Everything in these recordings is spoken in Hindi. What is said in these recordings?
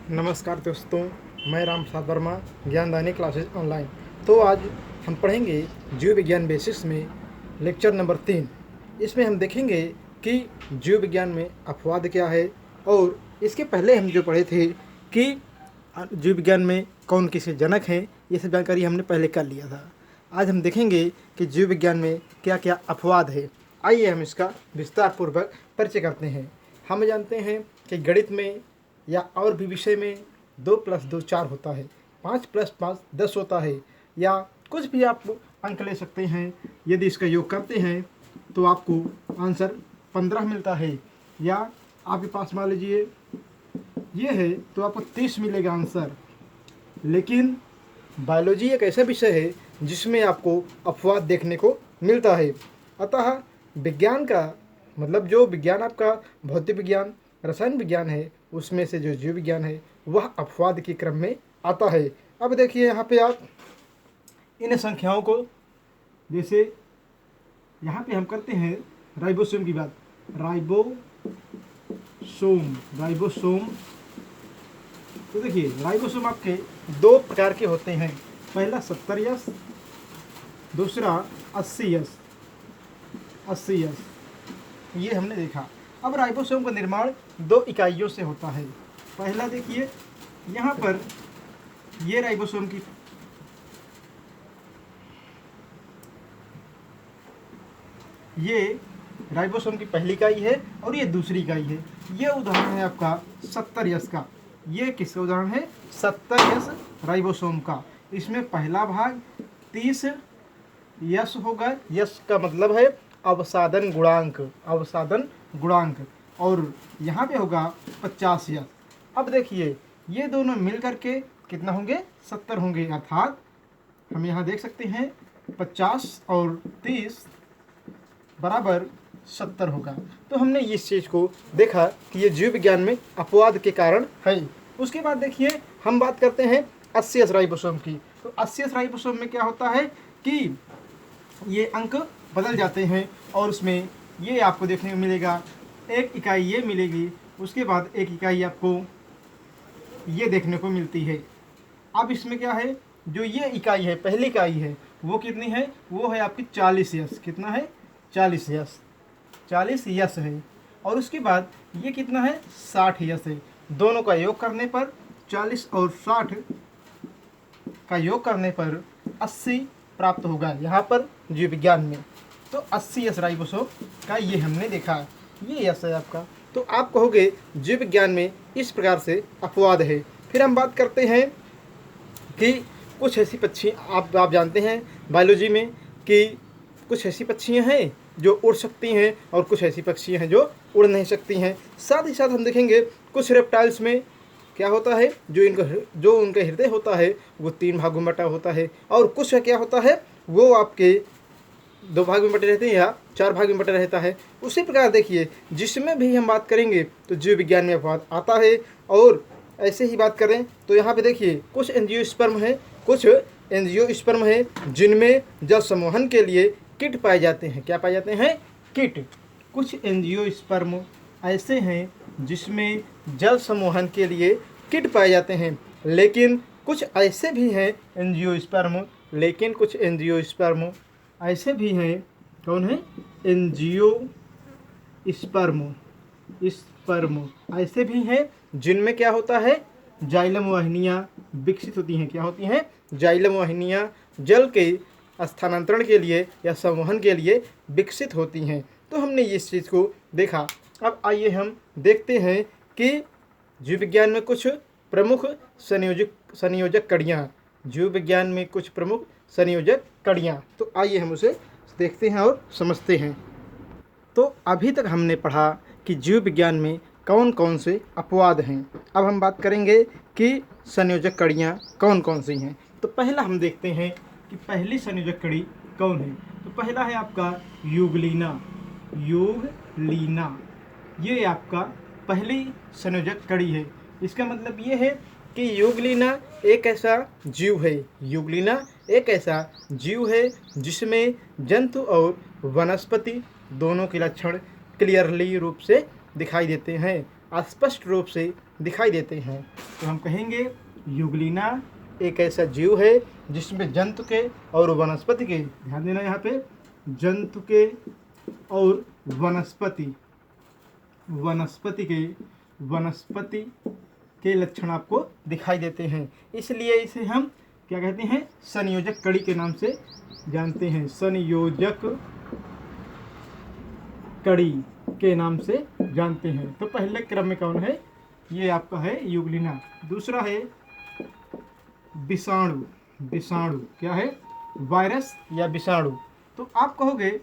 नमस्कार दोस्तों, मैं राम प्रसाद वर्मा, ज्ञानदानी क्लासेस ऑनलाइन। तो आज हम पढ़ेंगे जीव विज्ञान बेसिक्स में लेक्चर नंबर 3। इसमें हम देखेंगे कि जीव विज्ञान में अपवाद क्या है, और इसके पहले हम जो पढ़े थे कि जीव विज्ञान में कौन किसके जनक हैं, ये सब जानकारी हमने पहले कर लिया था। आज हम देखेंगे कि जीव विज्ञान में क्या क्या अपवाद है। आइए हम इसका विस्तार पूर्वक परिचय करते हैं। हम जानते हैं कि गणित में या और भी विषय में 2 + 2 4 होता है, 5 + 5 10 होता है, या कुछ भी आप अंक ले सकते हैं। यदि इसका योग करते हैं तो आपको आंसर 15 मिलता है, या आपके पास मान लीजिए ये है तो आपको 30 मिलेगा आंसर। लेकिन बायोलॉजी एक ऐसा विषय है जिसमें आपको अपवाद देखने को मिलता है। अतः विज्ञान का मतलब जो विज्ञान आपका भौतिक विज्ञान, रसायन विज्ञान है, उसमें से जो जीव विज्ञान है वह अपवाद के क्रम में आता है। अब देखिए यहाँ पे आप इन संख्याओं को, जैसे यहाँ पे हम करते हैं राइबोसोम की बात। राइबोसोम तो देखिए राइबोसोम आपके 2 प्रकार के होते हैं। पहला 70S, दूसरा 80S। ये हमने देखा। अब राइबोसोम का निर्माण 2 इकाइयों से होता है। पहला देखिए यहाँ पर ये राइबोसोम की पहली इकाई है और ये दूसरी इकाई है। ये उदाहरण है आपका 70S का। ये किसका उदाहरण है? 70S राइबोसोम का। इसमें पहला भाग 30 यस होगा। यस का मतलब है अवसादन गुणांक, और यहाँ पे होगा 50 यस। अब देखिए ये दोनों मिल करके कितना होंगे? 70 होंगे। अर्थात हम यहाँ देख सकते हैं 50 और 30 बराबर 70 होगा। तो हमने इस चीज़ को देखा कि ये जीव विज्ञान में अपवाद के कारण है। उसके बाद देखिए हम बात करते हैं 80S राइबोसोम की। तो 80S राइबोसोम में क्या होता है कि ये अंक बदल जाते हैं, और उसमें ये आपको देखने को मिलेगा, एक इकाई ये मिलेगी, उसके बाद एक इकाई आपको ये देखने को मिलती है। अब इसमें क्या है, जो ये इकाई है, पहली इकाई है, वो कितनी है? वो है आपकी 40 यस। कितना है? 40 यस है। और उसके बाद ये कितना है? 60 यस है। दोनों का योग करने पर 40 और 60 का योग करने पर 80 प्राप्त होगा यहाँ पर जीव विज्ञान में। तो 80S राइबोसोम का ये हमने देखा। ये यस है आपका। तो आप कहोगे जीव विज्ञान में इस प्रकार से अपवाद है। फिर हम बात करते हैं कि कुछ ऐसी पक्षी आप जानते हैं बायोलॉजी में कि कुछ ऐसी पक्षियाँ हैं जो उड़ सकती हैं, और कुछ ऐसी पक्षियाँ हैं जो उड़ नहीं सकती हैं। साथ ही साथ हम देखेंगे कुछ रेप्टाइल्स में क्या होता है, जो उनका हृदय होता है वो 3 भागों में बटा होता है, और कुछ क्या होता है वो आपके 2 भाग में बटे रहते हैं या 4 भाग में बटा रहता है। उसी प्रकार देखिए जिसमें भी हम बात करेंगे तो जीव विज्ञान में अपवाद आता है। और ऐसे ही बात करें तो यहाँ पे देखिए कुछ एंजियोस्पर्म है जिनमें जल संवहन के लिए किट पाए जाते हैं। क्या पाए जाते हैं? किट। कुछ एंजियोस्पर्म ऐसे हैं जिसमें जल संवहन के लिए किट पाए जाते हैं। लेकिन कुछ ऐसे भी हैं एंजियोस्पर्म ऐसे भी हैं। कौन है? एंजियोस्पर्म ऐसे भी हैं जिनमें क्या होता है? जाइलम वाहिनियाँ विकसित होती हैं। क्या होती हैं? जाइलम वाहिनियाँ जल के स्थानांतरण के लिए या संवहन के लिए विकसित होती हैं। तो हमने इस चीज़ को देखा। अब आइए हम देखते हैं कि जीव विज्ञान में कुछ प्रमुख संयोजक कड़ियाँ। तो आइए हम उसे देखते हैं और समझते हैं। तो अभी तक हमने पढ़ा कि जीव विज्ञान में कौन कौन से अपवाद हैं। अब हम बात करेंगे कि संयोजक कड़ियाँ कौन कौन सी हैं। तो पहला हम देखते हैं कि पहली संयोजक कड़ी कौन है। तो पहला है आपका यूग्लिना। ये आपका पहली संयोजक कड़ी है। इसका मतलब ये है कि यूग्लिना एक ऐसा जीव है जिसमें जंतु और वनस्पति दोनों के लक्षण क्लियरली रूप से दिखाई देते हैं, स्पष्ट रूप से दिखाई देते हैं। तो हम कहेंगे यूग्लिना एक ऐसा जीव है जिसमें जंतु के और वनस्पति के, ध्यान देना यहाँ पे, जंतु के और वनस्पति के लक्षण आपको दिखाई देते हैं। इसलिए इसे हम क्या कहते हैं, संयोजक कड़ी के नाम से जानते हैं, संयोजक कड़ी के नाम से जानते हैं। तो पहले क्रम में कौन है, ये आपका है यूग्लिना। दूसरा है विषाणु। विषाणु क्या है, वायरस या विषाणु। तो आप कहोगे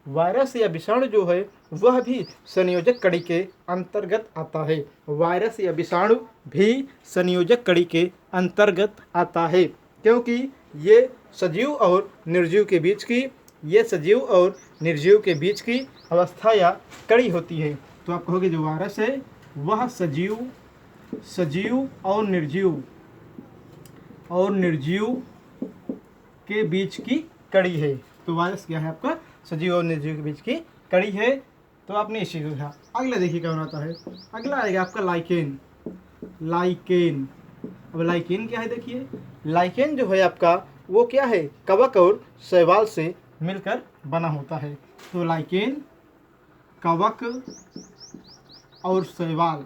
वायरस या विषाणु जो है वह भी संयोजक कड़ी के अंतर्गत आता है। वायरस या विषाणु भी संयोजक कड़ी के अंतर्गत आता है, क्योंकि ये सजीव और निर्जीव के बीच की, अवस्था या कड़ी होती है। तो आप कहोगे जो वायरस है वह सजीव और निर्जीव के बीच की कड़ी है। तो वायरस क्या है आपका, सजीव और निर्जीव के बीच की कड़ी है। तो आपने इसी को देखा। अगला देखिए कौन आता है, अगला आएगा आपका लाइकेन। अब लाइकेन क्या है, देखिए लाइकेन जो है आपका वो क्या है, कवक और शैवाल से मिलकर बना होता है। तो लाइकेन कवक और शैवाल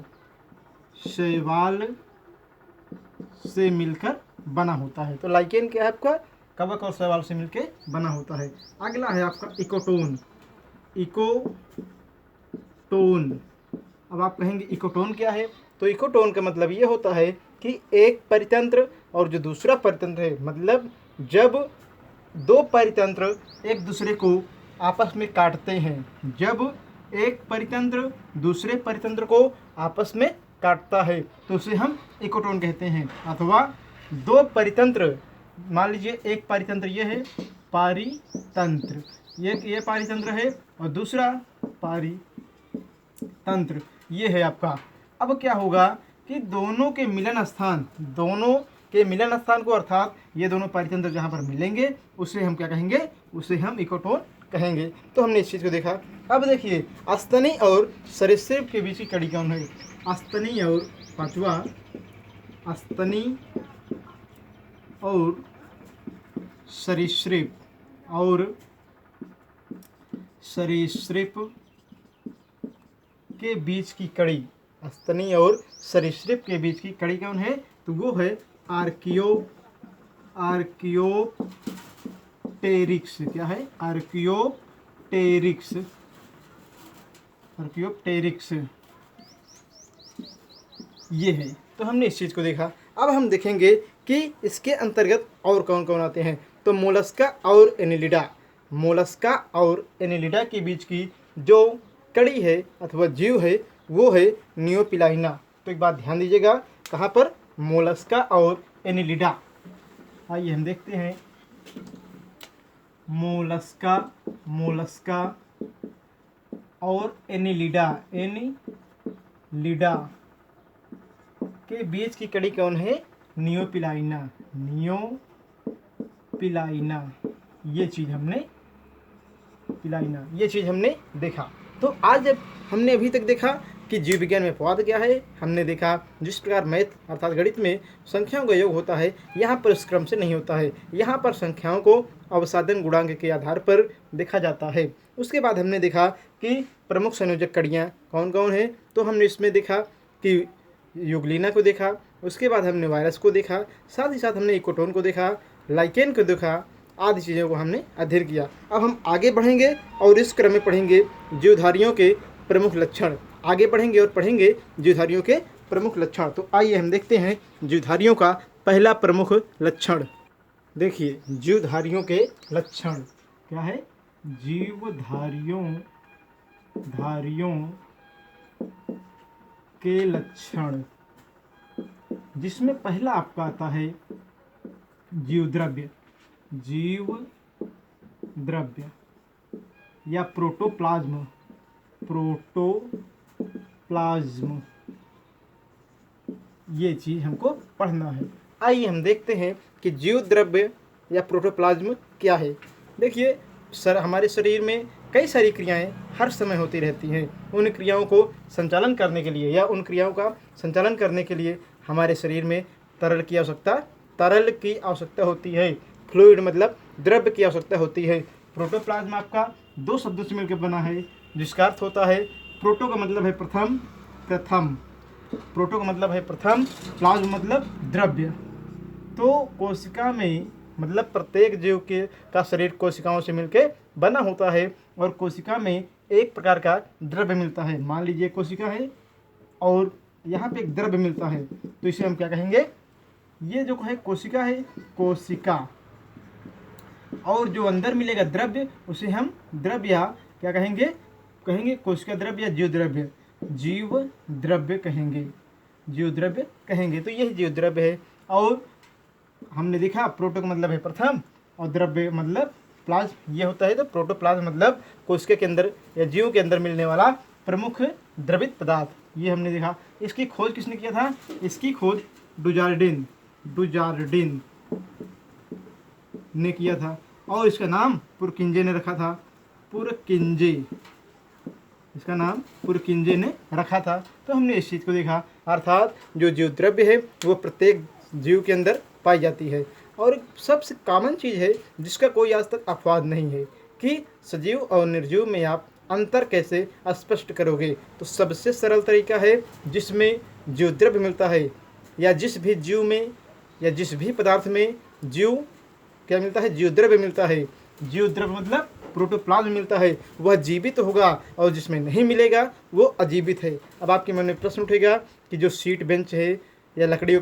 से मिलकर बना होता है। तो लाइकेन क्या है आपका, कवक और शैवाल से मिलकर बना होता है। अगला है आपका इकोटोन। अब आप कहेंगे इकोटोन क्या है, तो इकोटोन का मतलब ये होता है कि एक परितंत्र और जो दूसरा परितंत्र है, मतलब जब दो परितंत्र एक दूसरे को आपस में काटते हैं, जब एक परितंत्र दूसरे परितंत्र को आपस में काटता है तो उसे हम इकोटोन कहते हैं। अथवा दो परितंत्र, मान लीजिए एक परितंत्र ये है पारितंत्र, ये पारितंत्र है और दूसरा पारितंत्र ये है आपका। अब क्या होगा कि दोनों के मिलन स्थान को, अर्थात ये दोनों पारितंत्र जहाँ पर मिलेंगे उसे हम क्या कहेंगे, उसे हम इकोटोन कहेंगे। तो हमने इस चीज़ को देखा। अब देखिए स्तनी और सरीसृप के बीच की कड़ी कौन है, स्तनी और पांचवा, स्तनी और सरीसृप के बीच की कड़ी, स्तनी और सरीसृप के बीच की कड़ी कौन है, तो वो है आर्कियोप्टेरिक्स। क्या है, आर्कियोप्टेरिक्स। ये है। तो हमने इस चीज़ को देखा। अब हम देखेंगे कि इसके अंतर्गत और कौन कौन आते हैं। तो मोलस्का और एनिलिडा के बीच की जो कड़ी है अथवा जीव है वो है नियोपिलाइना। तो एक बात ध्यान दीजिएगा, कहाँ पर, मोलस्का और एनिलिडा। आइए हम देखते हैं मोलस्का और एनिलिडा के बीच की कड़ी कौन है, नियोपिलाइना। ये चीज़ हमने देखा। तो आज जब हमने अभी तक देखा कि जीव विज्ञान में अपवाद क्या है, हमने देखा जिस प्रकार मैथ अर्थात गणित में संख्याओं का योग होता है, यहाँ पर इस क्रम से नहीं होता है। यहाँ पर संख्याओं को अवसादन गुणांक के आधार पर देखा जाता है। उसके बाद हमने देखा कि प्रमुख संयोजक कड़ियाँ कौन कौन है। तो हमने इसमें देखा कि यूग्लिना को देखा, उसके बाद हमने वायरस को देखा, साथ ही साथ हमने इकोटोन को देखा, लाइकेन को देखा, आदि चीज़ों को हमने अध्ययन किया। अब हम आगे बढ़ेंगे और इस क्रम में पढ़ेंगे जीवधारियों के प्रमुख लक्षण। आगे बढ़ेंगे और पढ़ेंगे जीवधारियों के प्रमुख लक्षण। तो आइए हम देखते हैं जीवधारियों का पहला प्रमुख लक्षण। देखिए जीवधारियों के लक्षण क्या है, जीवधारियों के लक्षण, जिसमें पहला आपका आता है जीवद्रव्य या प्रोटोप्लाज्म। ये चीज़ हमको पढ़ना है। आइए हम देखते हैं कि जीवद्रव्य या प्रोटोप्लाज्म क्या है। देखिए हमारे शरीर में कई सारी क्रियाएं हर समय होती रहती हैं। उन क्रियाओं को संचालन करने के लिए या उन क्रियाओं का संचालन करने के लिए हमारे शरीर में तरल की आवश्यकता होती है। फ्लूइड मतलब द्रव्य की आवश्यकता होती है। प्रोटोप्लाज्म आपका दो शब्दों से मिलकर बना है, जिसका अर्थ होता है प्रोटो का मतलब है प्रथम, प्रोटो का मतलब है प्रथम, प्लाज्म मतलब द्रव्य। तो कोशिका में मतलब प्रत्येक जीव के का शरीर कोशिकाओं से मिलकर बना होता है, और कोशिका में एक प्रकार का द्रव्य मिलता है। मान लीजिए कोशिका है और यहाँ पे एक द्रव्य मिलता है, तो इसे हम क्या कहेंगे, ये जो है कोशिका है, कोशिका, और जो अंदर मिलेगा द्रव्य उसे हम द्रव्य या क्या कहेंगे कोशिका द्रव्य या जीव द्रव्य कहेंगे। तो यही जीव द्रव्य है। और हमने देखा प्रोटो का मतलब है प्रथम और द्रव्य मतलब प्लाज्म, ये होता है। तो प्रोटोप्लाज्म मतलब कोशिका के अंदर या जीव के अंदर मिलने वाला प्रमुख द्रवित पदार्थ, ये हमने देखा। इसकी खोज किसने किया था? इसकी खोज डुजार्डिन ने किया था, और इसका नाम पुरकिंजे ने रखा था। इसका नाम पुरकिंजे ने रखा था। तो हमने इस चीज़ को देखा, अर्थात जो जीव द्रव्य है वो प्रत्येक जीव के अंदर पाई जाती है। और सबसे कॉमन चीज़ है जिसका कोई आज तक अपवाद नहीं है कि सजीव और निर्जीव में आप अंतर कैसे स्पष्ट करोगे। तो सबसे सरल तरीका है जिसमें जीव द्रव्य मिलता है, या जिस भी जीव में या जिस भी पदार्थ में जीव क्या मिलता है, जीव द्रव्य मिलता है। जीव द्रव्य मतलब प्रोटोप्लाज्म मिलता है, वह जीवित होगा, और जिसमें नहीं मिलेगा वो अजीवित है। अब आपके मन में प्रश्न उठेगा कि जो सीट बेंच है या लकड़ियों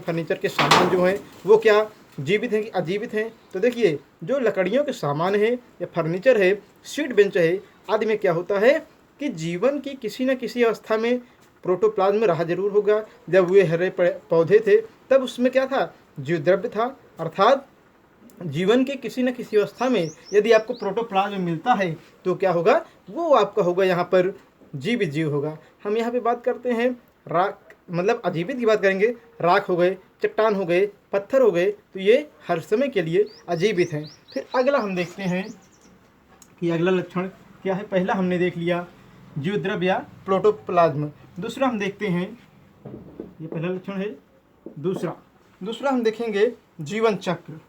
फर्नीचर के सामान जो हैं वो क्या जीवित हैं कि अजीवित हैं? तो देखिए, जो लकड़ियों के सामान है या फर्नीचर है, सीट बेंच है आदि में क्या होता है कि जीवन की किसी न किसी अवस्था में प्रोटोप्लाज्म रहा जरूर होगा। जब वे हरे पौधे थे तब उसमें क्या था, जीव द्रव्य था। अर्थात जीवन के किसी न किसी अवस्था में यदि आपको प्रोटोप्लाज्म मिलता है तो क्या होगा, वो आपका होगा यहाँ पर जीवित जीव होगा। हम यहाँ पे बात करते हैं राख मतलब अजीवित की बात करेंगे, राख हो गए, चट्टान हो गए, पत्थर हो गए, तो ये हर समय के लिए अजीवित हैं। फिर अगला हम देखते हैं कि अगला लक्षण क्या है। पहला हमने देख लिया जीव द्रव्य या प्रोटोप्लाज्म। दूसरा हम देखते हैं, ये पहला लक्षण है। दूसरा हम देखेंगे जीवन चक्र।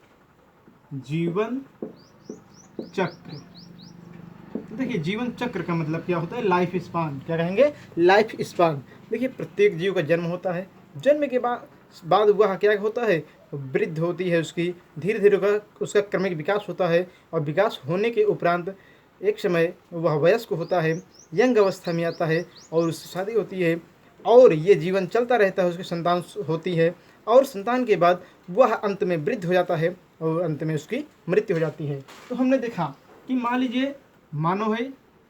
देखिए, जीवन चक्र का मतलब क्या होता है, लाइफ स्पान। क्या कहेंगे, लाइफ स्पान। देखिए, प्रत्येक जीव का जन्म होता है, जन्म के बाद वह क्या होता है, वृद्धि होती है उसकी, धीरे धीरे उसका क्रमिक विकास होता है, और विकास होने के उपरांत एक समय वह वयस्क होता है, यंग अवस्था में आता है, और उससे शादी होती है, और ये जीवन चलता रहता है, उसकी संतान होती है, और संतान के बाद वह अंत में वृद्ध हो जाता है, और अंत में उसकी मृत्यु हो जाती है। तो हमने देखा कि मान लीजिए मानव है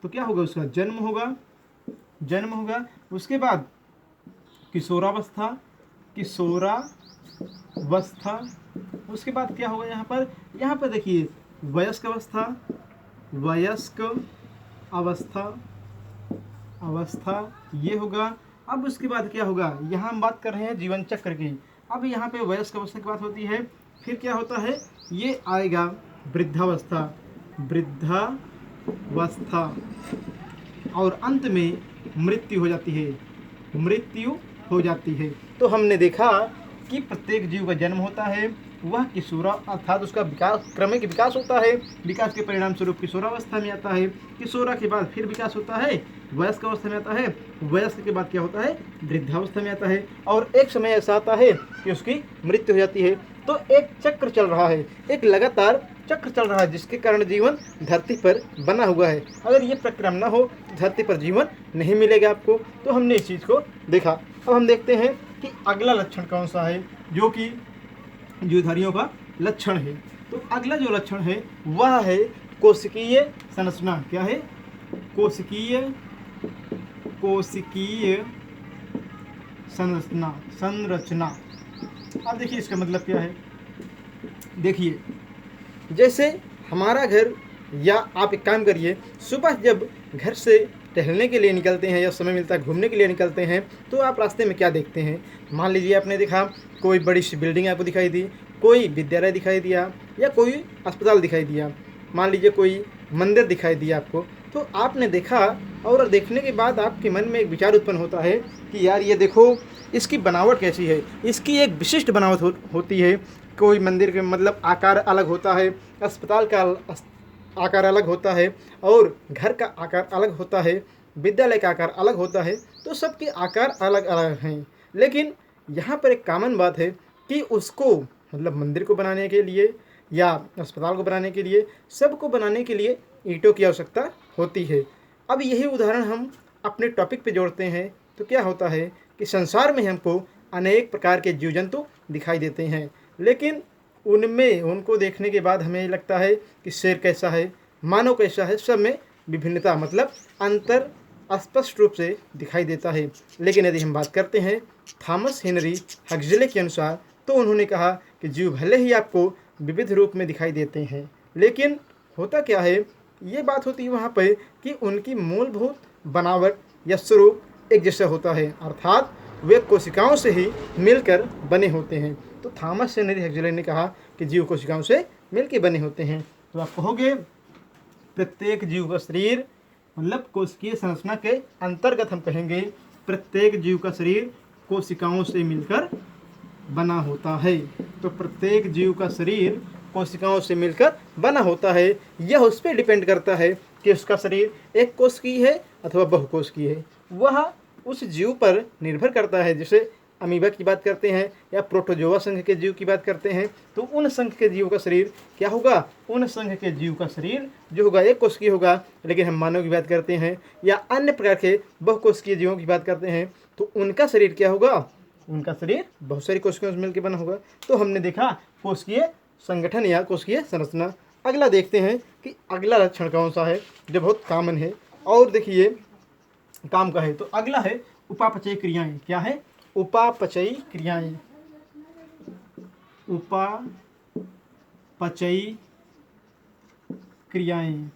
तो क्या होगा, उसका जन्म होगा, उसके बाद किशोरावस्था, उसके बाद क्या होगा, यहाँ पर देखिए वयस्क अवस्था ये होगा। अब उसके बाद क्या होगा, यहाँ हम बात कर रहे हैं जीवन चक्र की। अब यहाँ पे वयस्क अवस्था की बात होती है, फिर क्या होता है, ये आएगा वृद्धावस्था, और अंत में मृत्यु हो जाती है। तो हमने देखा कि प्रत्येक जीव का जन्म होता है, वह किशोरा अर्थात उसका क्रमिक विकास होता है, विकास के परिणाम स्वरूप किशोरावस्था में आता है, किशोरा के बाद फिर विकास होता है, वयस्क अवस्था में आता है, वयस्क के बाद क्या होता है, वृद्धावस्था में आता है, और एक समय ऐसा आता है कि उसकी मृत्यु हो जाती है। तो एक चक्र चल रहा है, एक लगातार चक्र चल रहा है, जिसके कारण जीवन धरती पर बना हुआ है। अगर ये प्रक्रम न हो तो धरती पर जीवन नहीं मिलेगा आपको। तो हमने इस चीज़ को देखा। अब हम देखते हैं कि अगला लक्षण कौन सा है, जो कि जीवधारियों का लक्षण है। तो अगला जो लक्षण है वह है कोशिकीय संरचना। क्या है, कोशिकीय संरचना। अब देखिए इसका मतलब क्या है। देखिए, जैसे हमारा घर, या आप एक काम करिए, सुबह जब घर से टहलने के लिए निकलते हैं या समय मिलता है घूमने के लिए निकलते हैं, तो आप रास्ते में क्या देखते हैं। मान लीजिए आपने देखा कोई बड़ी सी बिल्डिंग आपको दिखाई दी, कोई विद्यालय दिखाई दिया, या कोई अस्पताल दिखाई दिया, मान लीजिए कोई मंदिर दिखाई दिया आपको। तो आपने देखा, और देखने के बाद आपके मन में एक विचार उत्पन्न होता है कि यार ये देखो, इसकी बनावट कैसी है। इसकी एक विशिष्ट बनावट होती है। कोई मंदिर के मतलब आकार अलग होता है, अस्पताल का आकार अलग होता है, और घर का आकार अलग होता है, विद्यालय का आकार अलग होता है। तो सबके आकार अलग अलग हैं, लेकिन यहाँ पर एक कॉमन बात है कि उसको मतलब मंदिर को बनाने के लिए या अस्पताल को बनाने के लिए, सबको बनाने के लिए ईंटों की आवश्यकता होती है। अब यही उदाहरण हम अपने टॉपिक पे जोड़ते हैं तो क्या होता है कि संसार में हमको अनेक प्रकार के जीव जंतु दिखाई देते हैं, लेकिन उनमें उनको देखने के बाद हमें लगता है कि शेर कैसा है, मानव कैसा है, सब में विभिन्नता मतलब अंतर स्पष्ट रूप से दिखाई देता है। लेकिन यदि हम बात करते हैं थॉमस हेनरी हक्सले के अनुसार, तो उन्होंने कहा कि जीव भले ही आपको विविध रूप में दिखाई देते हैं, लेकिन होता क्या है, ये बात होती है वहाँ पर कि उनकी मूलभूत बनावट या स्वरूप एक जैसा होता है, अर्थात वे कोशिकाओं से ही मिलकर बने होते हैं। तो थॉमस हेनरी हक्सले ने कहा कि जीव कोशिकाओं से मिलकर बने होते हैं। तो आप कहोगे प्रत्येक जीव का शरीर मतलब कोशिकीय संरचना के अंतर्गत हम कहेंगे प्रत्येक जीव का शरीर कोशिकाओं से मिलकर बना होता है। तो प्रत्येक जीव का शरीर कोशिकाओं से मिलकर बना होता है। यह उस पर डिपेंड करता है कि उसका शरीर एक कोशिकीय है अथवा बहुकोशिकीय है। वह उस जीव पर निर्भर करता है। जैसे अमीबा की बात करते हैं या प्रोटोजोआ संघ के जीव की बात करते हैं, तो उन संघ के जीव का शरीर क्या होगा, उन संघ के जीव का शरीर जो होगा एक कोशिकीय होगा। लेकिन हम मानव की बात करते हैं या अन्य प्रकार के बहुकोशिकीय जीवों की बात करते हैं, तो उनका शरीर क्या होगा, उनका शरीर बहुत सारी कोशिकाओं से मिलकर बना होगा। तो हमने देखा कोशिकीय संगठन या कोशिकीय संरचना। अगला देखते हैं कि अगला लक्षण कौन सा है जो बहुत कॉमन है और देखिए काम का है। तो अगला है उपापचयी क्रियाएं। क्या है, उपापचयी क्रियाएं। उपापचयी क्रियाएं,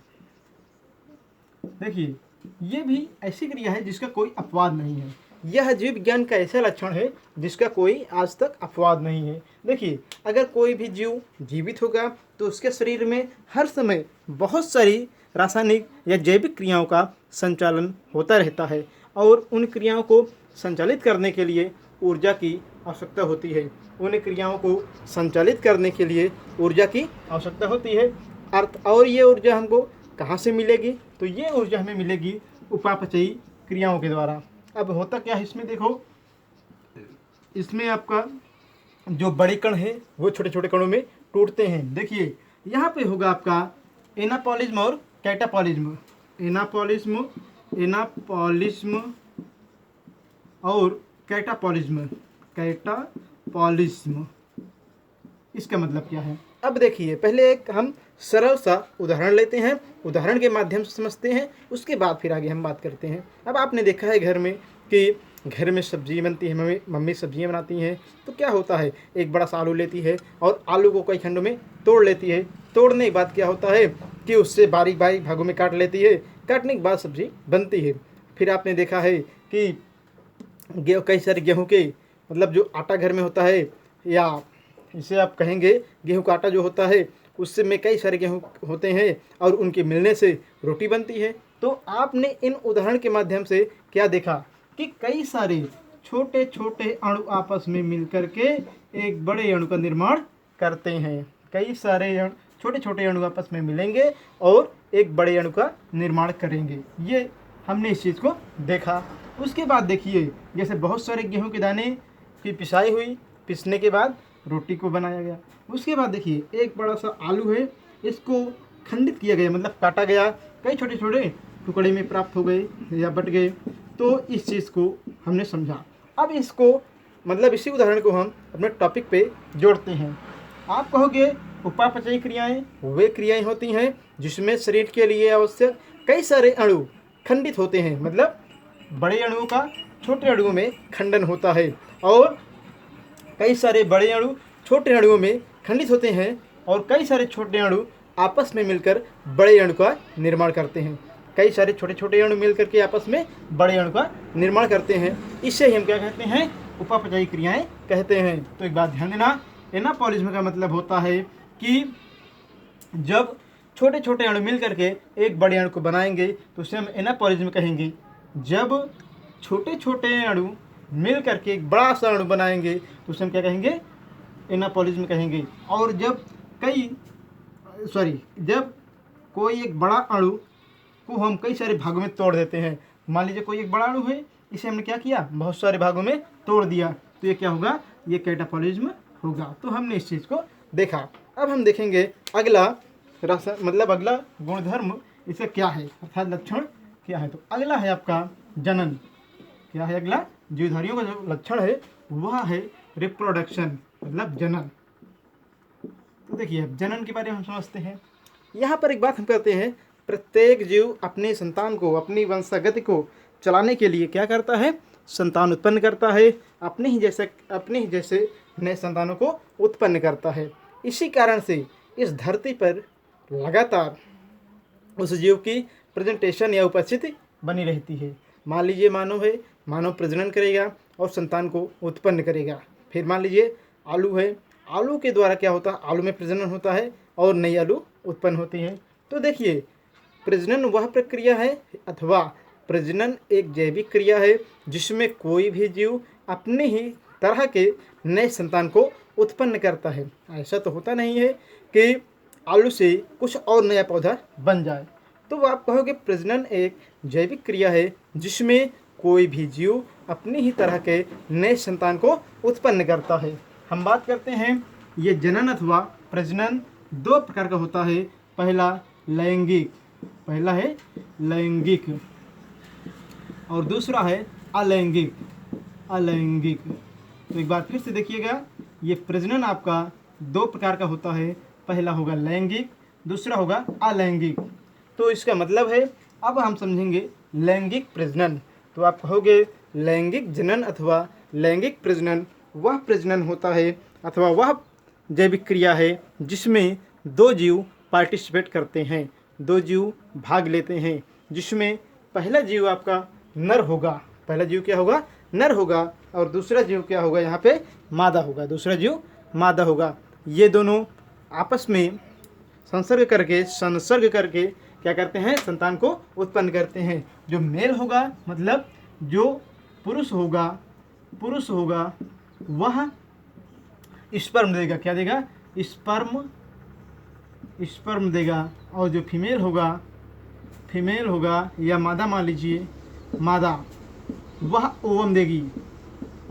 देखिए ये भी ऐसी क्रिया है जिसका कोई अपवाद नहीं है। यह जीव विज्ञान का ऐसा लक्षण है जिसका कोई आज तक अपवाद नहीं है। देखिए अगर कोई भी जीव जीवित होगा तो उसके शरीर में हर समय बहुत सारी रासायनिक या जैविक क्रियाओं का संचालन होता रहता है, और उन क्रियाओं को संचालित करने के लिए ऊर्जा की आवश्यकता होती है। उन क्रियाओं को संचालित करने के लिए ऊर्जा की आवश्यकता होती है। और ये ऊर्जा हमको कहाँ से मिलेगी, तो ये ऊर्जा हमें मिलेगी उपापचयी क्रियाओं के द्वारा। अब होता क्या है इसमें, देखो इसमें आपका जो बड़े कण हैं वो छोटे छोटे कणों में टूटते हैं। देखिए यहाँ पे होगा आपका एनापॉलिज्म और कैटापॉलिज्म। एनापॉलिज्म और कैटापॉलिज्म। इसका मतलब क्या है, अब देखिए पहले एक हम सरल सा उदाहरण लेते हैं, उदाहरण के माध्यम से समझते हैं, उसके बाद फिर आगे हम बात करते हैं। अब आपने देखा है घर में कि घर में सब्जी बनती है, मम्मी सब्जियां बनाती हैं, तो क्या होता है एक बड़ा सा आलू लेती है और आलू को कई खंडों में तोड़ लेती है। तोड़ने के बाद क्या होता है कि उससे बारीक बारीक भागों में काट लेती है। काटने के बाद सब्जी बनती है। फिर आपने देखा है कि कई सारे गेहूँ के मतलब जो आटा घर में होता है, या इसे आप कहेंगे गेहूं का आटा जो होता है, उससे में कई सारे गेहूं होते हैं और उनके मिलने से रोटी बनती है। तो आपने इन उदाहरण के माध्यम से क्या देखा कि कई सारे छोटे छोटे अणु आपस में मिलकर के एक बड़े अणु का निर्माण करते हैं। कई सारे छोटे छोटे अणु आपस में मिलेंगे और एक बड़े अणु का निर्माण करेंगे। ये हमने इस चीज़ को देखा। उसके बाद देखिए जैसे बहुत सारे गेहूं के दाने की पिसाई हुई, पिसने के बाद रोटी को बनाया गया। उसके बाद देखिए एक बड़ा सा आलू है, इसको खंडित किया गया मतलब काटा गया, कई छोटे छोटे टुकड़े में प्राप्त हो गए या बट गए। तो इस चीज़ को हमने समझा। अब इसको मतलब इसी उदाहरण को हम अपने टॉपिक पे जोड़ते हैं। आप कहोगे उपापचयी क्रियाएं वे क्रियाएं होती हैं जिसमें शरीर के लिए आवश्यक कई सारे अणु खंडित होते हैं, मतलब बड़े अणुओं का छोटे अणुओं में खंडन होता है, और कई सारे बड़े अणु छोटे अणुओं में खंडित होते हैं, और कई सारे छोटे अणु आपस में मिलकर बड़े अणु का निर्माण करते हैं। कई सारे छोटे छोटे अणु मिलकर के आपस में बड़े अणु का निर्माण करते हैं। इससे ही हम क्या कहते हैं, उपापचयी क्रियाएं कहते हैं। तो एक बात ध्यान देना, एनापॉलिज्म का मतलब होता है कि जब छोटे छोटे अणु मिल करके एक बड़े अणु को बनाएंगे तो उसे हम एनापॉलिज्म कहेंगे। जब छोटे छोटे अणु मिल करके एक बड़ा सा अणु बनाएंगे तो उसे हम क्या कहेंगे, एनापोलिज्म कहेंगे। और जब कोई एक बड़ा अणु को हम कई सारे भागों में तोड़ देते हैं, मान लीजिए कोई एक बड़ा अणु है, इसे हमने क्या किया, बहुत सारे भागों में तोड़ दिया, तो ये क्या होगा, ये कैटापोलिज्म होगा। तो हमने इस चीज़ को देखा। अब हम देखेंगे अगला अगला गुणधर्म इसका क्या है, अर्थात लक्षण क्या है। तो अगला है आपका जनन। क्या है अगला, जीवधारियों का जो लक्षण है वह है रिप्रोडक्शन, मतलब जनन। तो देखिए अब जनन के बारे में हम समझते हैं। यहाँ पर एक बात हम करते हैं, प्रत्येक जीव अपने संतान को, अपनी वंशागति को चलाने के लिए क्या करता है, संतान उत्पन्न करता है, अपने ही जैसे नए संतानों को उत्पन्न करता है। इसी कारण से इस धरती पर लगातार उस जीव की प्रेजेंटेशन या उपस्थिति बनी रहती है। मान लीजिए मानव प्रजनन करेगा और संतान को उत्पन्न करेगा। फिर मान लीजिए आलू है, आलू के द्वारा क्या होता है, आलू में प्रजनन होता है और नई आलू उत्पन्न होती हैं। तो देखिए प्रजनन वह प्रक्रिया है अथवा प्रजनन एक जैविक क्रिया है जिसमें कोई भी जीव अपने ही तरह के नए संतान को उत्पन्न करता है। ऐसा तो होता नहीं है कि आलू से कुछ और नया पौधा बन जाए। तो आप कहोगे प्रजनन एक जैविक क्रिया है जिसमें कोई भी जीव अपनी ही तरह के नए संतान को उत्पन्न करता है। हम बात करते हैं ये जनन अथवा प्रजनन दो प्रकार का होता है। पहला है लैंगिक और दूसरा है अलैंगिक। तो एक बार फिर से देखिएगा, ये प्रजनन आपका दो प्रकार का होता है। पहला होगा लैंगिक, दूसरा होगा अलैंगिक। तो इसका मतलब है, अब हम समझेंगे लैंगिक प्रजनन। तो आप कहोगे लैंगिक जनन अथवा लैंगिक प्रजनन वह प्रजनन होता है अथवा वह जैविक क्रिया है जिसमें दो जीव पार्टिसिपेट करते हैं, दो जीव भाग लेते हैं, जिसमें पहला जीव आपका नर होगा, पहला जीव क्या होगा, नर होगा, और दूसरा जीव क्या होगा, यहाँ पे मादा होगा। ये दोनों आपस में संसर्ग करके क्या करते हैं, संतान को उत्पन्न करते हैं। जो मेल होगा, मतलब जो पुरुष होगा वह स्पर्म देगा, क्या देगा, स्पर्म देगा, और जो फीमेल होगा या मादा मान लीजिए, मादा वह ओवम देगी,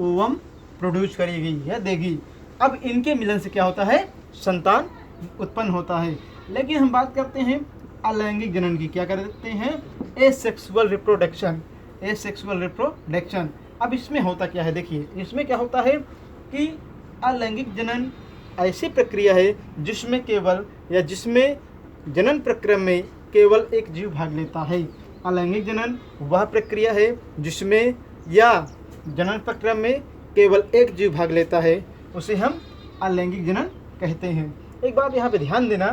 ओवम प्रोड्यूस करेगी या देगी। अब इनके मिलन से क्या होता है, संतान उत्पन्न होता है। लेकिन हम बात करते हैं अलैंगिक जनन की, क्या करते हैं, एसेक्सुअल रिप्रोडक्शन। अब इसमें होता क्या है, देखिए इसमें क्या होता है कि अलैंगिक जनन ऐसी प्रक्रिया है जिसमें जनन प्रक्रिया में केवल एक जीव भाग लेता है। अलैंगिक जनन वह प्रक्रिया है जिसमें या जनन प्रक्रिया में केवल एक जीव भाग लेता है, उसे हम अलैंगिक जनन कहते हैं। एक बात यहाँ पे ध्यान देना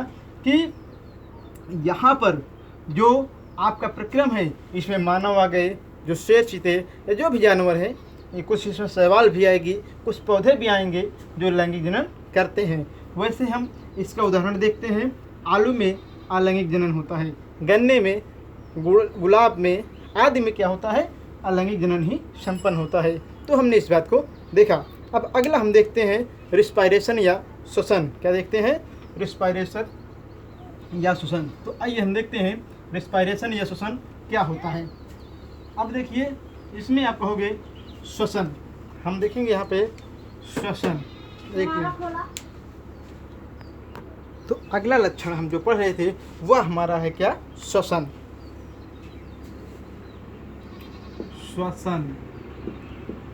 कि यहाँ पर जो आपका प्रक्रम है, इसमें मानव आ गए, जो शेर चीते या जो भी जानवर है, ये कुछ इसमें शैवाल भी आएगी, कुछ पौधे भी आएंगे जो लैंगिक जनन करते हैं। वैसे हम इसका उदाहरण देखते हैं, आलू में अलैंगिक जनन होता है, गन्ने में, गुलाब में आदि में क्या होता है, अलैंगिक जनन ही संपन्न होता है। तो हमने इस बात को देखा। अब अगला हम देखते हैं रिस्पायरेशन या श्वसन। क्या देखते हैं, रिस्पायरेशन या श्वसन। तो आइए हम देखते हैं रिस्पायरेशन या श्वसन क्या होता है। अब देखिए इसमें आप कहोगे श्वसन, हम देखेंगे यहाँ पे श्वसन। देखिए तो अगला लक्षण हम जो पढ़ रहे थे वह हमारा है क्या, श्वसन।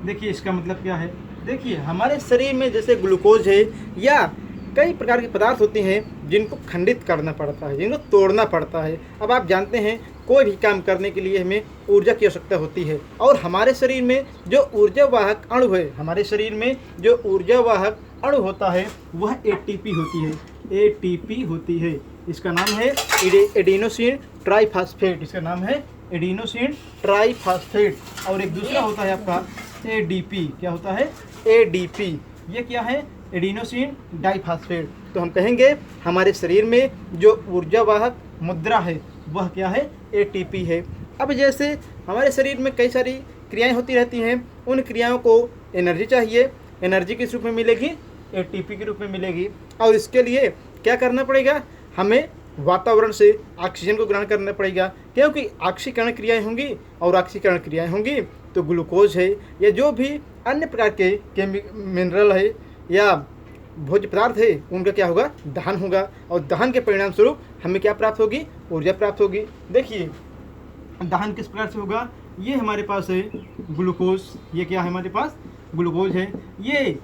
देखिए इसका मतलब क्या है, देखिए हमारे शरीर में जैसे ग्लूकोज है या कई प्रकार के पदार्थ होते हैं जिनको खंडित करना पड़ता है, जिनको तोड़ना पड़ता है। अब आप जानते हैं कोई भी काम करने के लिए हमें ऊर्जा की आवश्यकता होती है, और हमारे शरीर में जो ऊर्जावाहक अणु है, हमारे शरीर में जो ऊर्जावाहक अणु होता है वह एटीपी होती है। इसका नाम है एडिनोसिन ट्राइफॉस्फेट। इसका नाम है एडिनोसिन ट्राइफॉस्फेट। और एक दूसरा होता है आपका एडीपी। क्या होता है, एडीपी। ये क्या है, एडिनोसिन डाइफॉस्फेट। तो हम कहेंगे हमारे शरीर में जो ऊर्जावाहक मुद्रा है वह क्या है, एटीपी है। अब जैसे हमारे शरीर में कई सारी क्रियाएं होती रहती हैं, उन क्रियाओं को एनर्जी चाहिए। एनर्जी किस रूप में मिलेगी? एटीपी के रूप में मिलेगी। और इसके लिए क्या करना पड़ेगा? हमें वातावरण से ऑक्सीजन को ग्रहण करना पड़ेगा, क्योंकि ऑक्सीकरण क्रियाएं होंगी और ऑक्सीकरण क्रियाएं होंगी तो ग्लूकोज है या जो भी अन्य प्रकार के मिनरल है या भोज्य पदार्थ है उनका क्या होगा? दहन होगा। और दहन के परिणाम स्वरूप हमें क्या प्राप्त होगी? ऊर्जा प्राप्त होगी। देखिए दहन किस प्रकार से होगा? ये हमारे पास है ग्लूकोज, ये क्या है हमारे पास? ग्लूकोज है। ये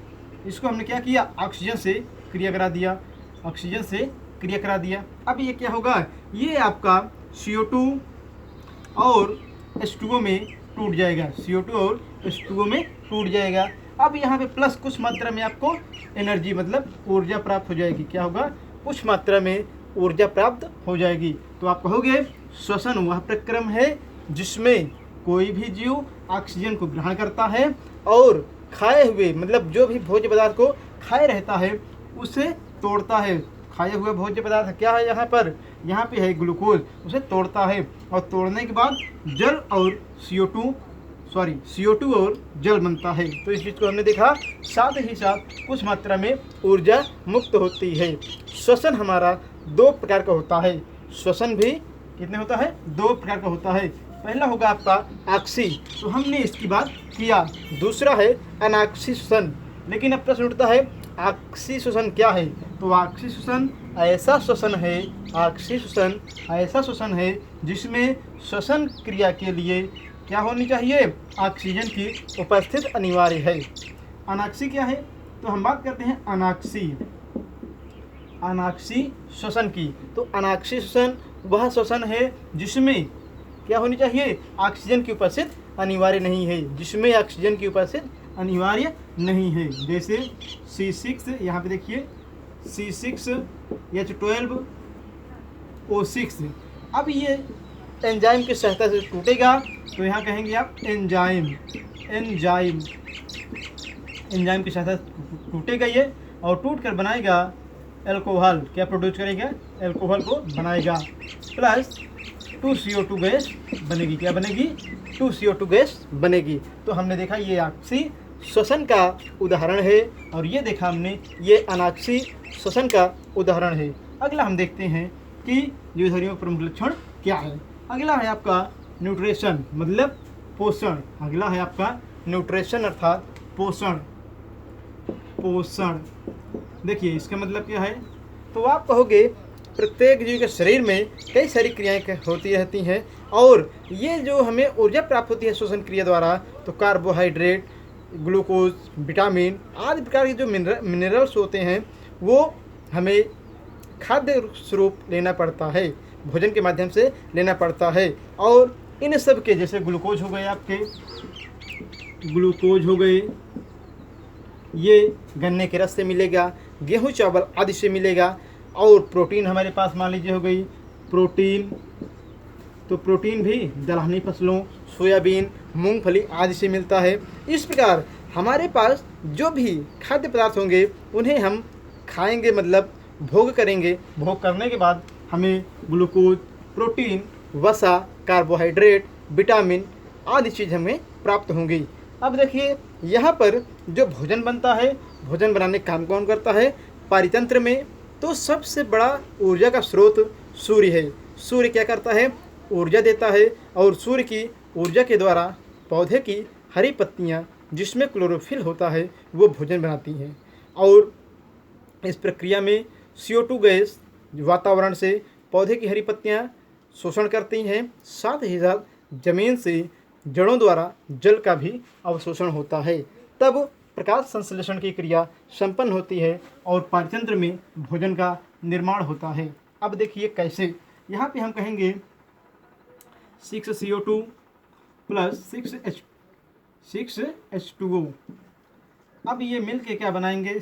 इसको हमने क्या किया? ऑक्सीजन से क्रिया करा दिया, ऑक्सीजन से क्रिया करा दिया। अब ये क्या होगा? ये आपका CO2 और H2O में टूट जाएगा, CO2 और H2O में टूट जाएगा। अब यहाँ पे प्लस कुछ मात्रा में आपको एनर्जी मतलब ऊर्जा प्राप्त हो जाएगी। क्या होगा? कुछ मात्रा में ऊर्जा प्राप्त हो जाएगी। तो आप कहोगे श्वसन वह प्रक्रम है जिसमें कोई भी जीव ऑक्सीजन को ग्रहण करता है और खाए हुए मतलब जो भी भोज्य पदार्थ को खाए रहता है उसे तोड़ता है। खाए हुए भोज्य पदार्थ क्या है यहाँ पर? यहाँ पे है ग्लूकोज, उसे तोड़ता है और तोड़ने के बाद जल और CO2 और जल बनता है। तो इस चीज़ को हमने देखा। साथ ही साथ कुछ मात्रा में ऊर्जा मुक्त होती है। श्वसन हमारा दो प्रकार का होता है। श्वसन भी कितने होता है? दो प्रकार का होता है। पहला होगा आपका ऑक्सी, तो हमने इसकी बात किया। दूसरा है अनाक्सी श्वसन। लेकिन अब प्रश्न उठता है ऑक्सी श्वसन क्या है? तो ऑक्सी श्वसन ऐसा श्वसन है, ऑक्सी श्वसन ऐसा श्वसन है जिसमें श्वसन क्रिया के लिए क्या होनी चाहिए? ऑक्सीजन की उपस्थित अनिवार्य है। अनाक्सी क्या है? तो हम बात करते हैं अनाक्सी श्वसन की। तो अनाक्सी श्वसन वह श्वसन है जिसमें क्या होनी चाहिए? ऑक्सीजन की उपस्थित अनिवार्य नहीं है, जिसमें ऑक्सीजन की उपस्थित अनिवार्य नहीं है। जैसे C6, यहाँ पे देखिए C6H12O6। अब ये एंजाइम की सहायता से टूटेगा, तो यहाँ कहेंगे आप एंजाइम की सहायता से टूटेगा ये और टूट कर बनाएगा एल्कोहल। क्या प्रोड्यूस करेगा? एल्कोहल को बनाएगा। प्लस 2CO2 गैस बनेगी। क्या बनेगी? 2CO2 गैस बनेगी। तो हमने देखा ये ऑक्सी श्वसन का उदाहरण है और ये देखा हमने ये अनाक्सी श्वसन का उदाहरण है। अगला हम देखते हैं कि जीवधारियों के प्रमुख लक्षण क्या है। अगला है आपका न्यूट्रिशन मतलब पोषण। अगला है आपका न्यूट्रिशन अर्थात पोषण। देखिए इसका मतलब क्या है? तो आप कहोगे प्रत्येक जीव के शरीर में कई सारी क्रियाएं होती रहती हैं और ये जो हमें ऊर्जा प्राप्त होती है श्वसन क्रिया द्वारा, तो कार्बोहाइड्रेट, ग्लूकोज, विटामिन आदि प्रकार के जो मिनरल्स होते हैं वो हमें खाद्य स्वरूप लेना पड़ता है, भोजन के माध्यम से लेना पड़ता है। और इन सब के जैसे ग्लूकोज हो गए, आपके ग्लूकोज हो गए, ये गन्ने के रस से मिलेगा, गेहूं चावल आदि से मिलेगा। और प्रोटीन हमारे पास मान लीजिए हो गई प्रोटीन, तो प्रोटीन भी दलहनी फसलों, सोयाबीन, मूंगफली आदि से मिलता है। इस प्रकार हमारे पास जो भी खाद्य पदार्थ होंगे उन्हें हम खाएंगे मतलब भोग करेंगे। भोग करने के बाद हमें ग्लूकोज, प्रोटीन, वसा, कार्बोहाइड्रेट, विटामिन आदि चीज़ हमें प्राप्त होंगी। अब देखिए यहाँ पर जो भोजन बनता है, भोजन बनाने का काम कौन करता है? पारितंत्र में तो सबसे बड़ा ऊर्जा का स्रोत सूर्य है। सूर्य क्या करता है? ऊर्जा देता है और सूर्य की ऊर्जा के द्वारा पौधे की हरी पत्तियाँ जिसमें क्लोरोफिल होता है वो भोजन बनाती हैं और इस प्रक्रिया में CO2 गैस वातावरण से पौधे की हरी पत्तियाँ शोषण करती हैं। साथ ही साथ जमीन से जड़ों द्वारा जल का भी अवशोषण होता है, तब प्रकाश संश्लेषण की क्रिया संपन्न होती है और पाचनतंत्र में भोजन का निर्माण होता है। अब देखिए कैसे, यहाँ पे हम कहेंगे 6CO2 प्लस 6H2O। अब ये मिल के क्या बनाएंगे?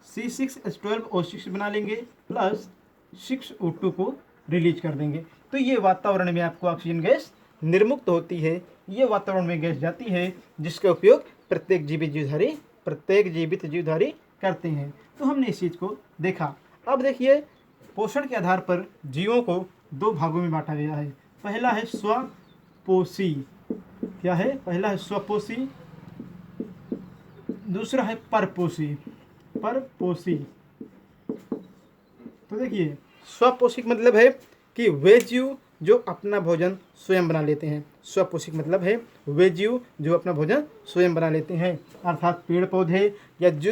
C6H12O6 बना लेंगे प्लस 6O2 को रिलीज कर देंगे। तो ये वातावरण में आपको ऑक्सीजन गैस निर्मुक्त होती है। ये वातावरण में गैस जाती है जिसका उपयोग प्रत्येक जीवित जीवधारी करते हैं। तो हमने इस चीज़ को देखा। अब देखिए पोषण के आधार पर जीवों को दो भागों में बांटा गया है। पहला है स्व स्वपोषी। क्या है? पहला है स्वपोषी, दूसरा है परपोषी। परपोषी। तो देखिए स्वपोषी का मतलब है कि वे जीव जो अपना भोजन स्वयं बना लेते हैं। स्वपोषी का मतलब है वे जीव जो अपना भोजन स्वयं बना लेते हैं, अर्थात पेड़ पौधे या जो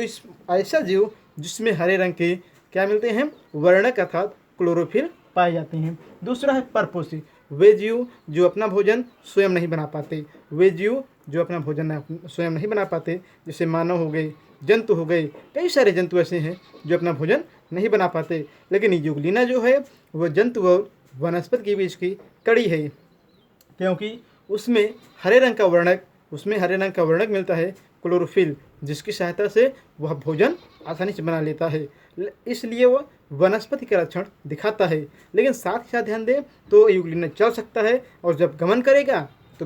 ऐसा जीव जिसमें हरे रंग के क्या मिलते हैं? वर्णक अर्थात क्लोरोफिल पाए जाते हैं। दूसरा है परपोषी, वे जीव जो अपना भोजन स्वयं नहीं बना पाते। वे जीव जो अपना भोजन स्वयं नहीं बना पाते, जैसे मानव हो गए, जंतु हो गए, कई सारे जंतु ऐसे हैं जो अपना भोजन नहीं बना पाते। लेकिन यूग्लिना जो है वह जंतु और वनस्पति के बीच की कड़ी है, क्योंकि उसमें हरे रंग का वर्णक मिलता है क्लोरोफिल, जिसकी सहायता से वह भोजन आसानी से बना लेता है। इसलिए वह वनस्पति का लक्षण दिखाता है। लेकिन साथ ही साथ ध्यान दें तो यूग्लिना चल सकता है, और जब गमन करेगा तो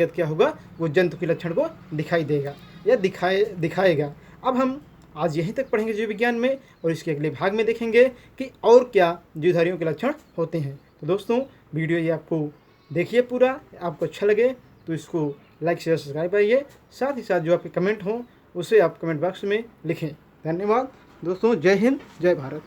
क्या होगा? वो जंतु के लक्षण को दिखाई देगा या दिखाएगा। अब हम आज यहीं तक पढ़ेंगे जीव विज्ञान में, और इसके अगले भाग में देखेंगे कि और क्या जीवधारियों के लक्षण होते हैं। तो दोस्तों वीडियो ये आपको देखिए पूरा, आपको अच्छा लगे तो इसको लाइक शेयर सब्सक्राइब करिए। साथ ही साथ जो आपके कमेंट हों उसे आप कमेंट बॉक्स में लिखें। धन्यवाद दोस्तों, जय हिंद, जय भारत।